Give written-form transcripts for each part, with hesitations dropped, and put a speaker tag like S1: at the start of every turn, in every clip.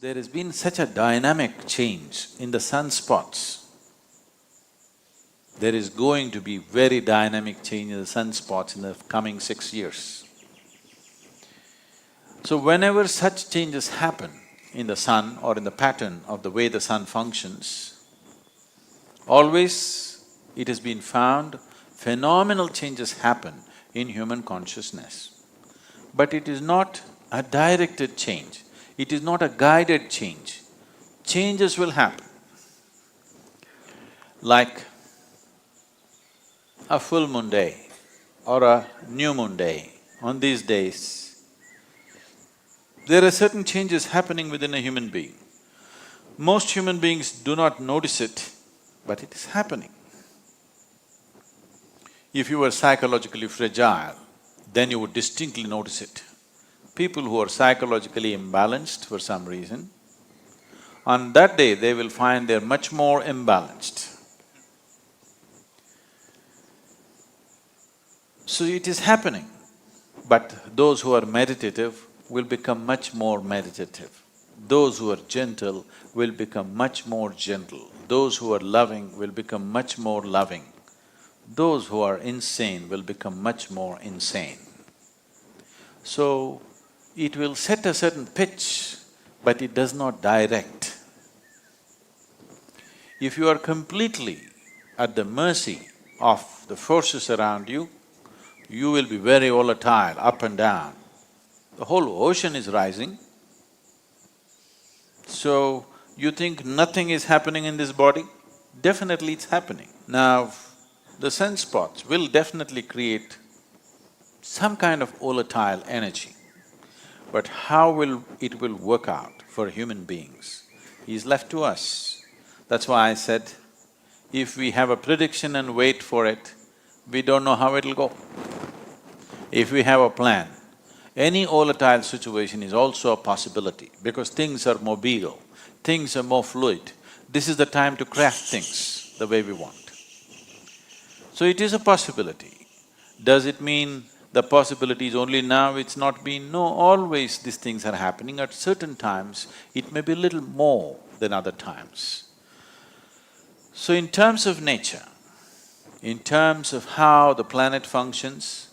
S1: There has been such a dynamic change in the sunspots. There is going to be very dynamic change in the sunspots in the coming 6 years. So whenever such changes happen in the sun or in the pattern of the way the sun functions, always it has been found phenomenal changes happen in human consciousness. But it is not a directed change, it is not a guided change. Changes will happen. Like a full moon day or a new moon day, on these days, there are certain changes happening within a human being. Most human beings do not notice it, but it is happening. If you were psychologically fragile, then you would distinctly notice it. People who are psychologically imbalanced for some reason, on that day they will find they're much more imbalanced. So it is happening, but those who are meditative will become much more meditative. Those who are gentle will become much more gentle. Those who are loving will become much more loving. Those who are insane will become much more insane. So, it will set a certain pitch, but it does not direct. If you are completely at the mercy of the forces around you, you will be very volatile, up and down. The whole ocean is rising. So, you think nothing is happening in this body? Definitely it's happening. Now, the sunspots will definitely create some kind of volatile energy. But how it will work out for human beings is left to us. That's why I said, if we have a prediction and wait for it, we don't know how it'll go. If we have a plan, any volatile situation is also a possibility because things are mobile, things are more fluid. This is the time to craft things the way we want. So it is a possibility. Does it mean the possibility is only now, it's not been? No, always these things are happening. At certain times, it may be a little more than other times. So in terms of nature, in terms of how the planet functions,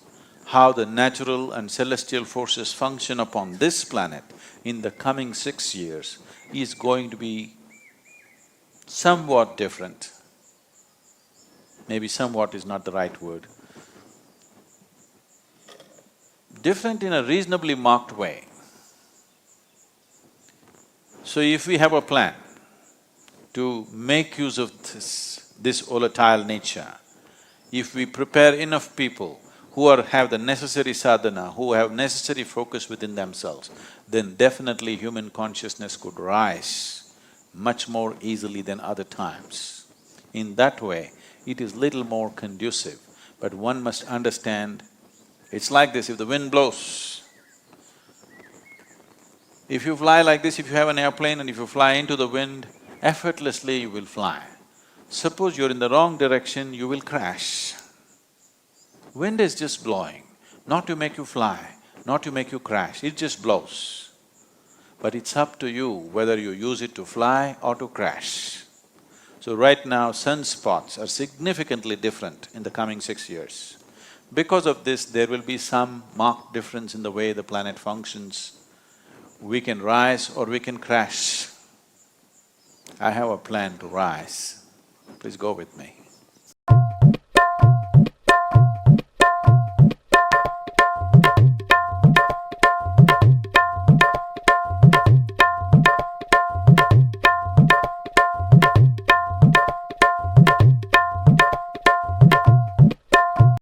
S1: how the natural and celestial forces function upon this planet in the coming 6 years is going to be somewhat different. Maybe somewhat is not the right word. Different in a reasonably marked way. So if we have a plan to make use of this volatile nature, if we prepare enough people who have the necessary sadhana, who have necessary focus within themselves, then definitely human consciousness could rise much more easily than other times. In that way, it is little more conducive, but one must understand, it's like this, if the wind blows, if you fly like this, if you have an airplane and if you fly into the wind, effortlessly you will fly. Suppose you're in the wrong direction, you will crash. Wind is just blowing, not to make you fly, not to make you crash, it just blows. But it's up to you whether you use it to fly or to crash. So right now, sunspots are significantly different in the coming 6 years. Because of this, there will be some marked difference in the way the planet functions. We can rise or we can crash. I have a plan to rise. Please go with me.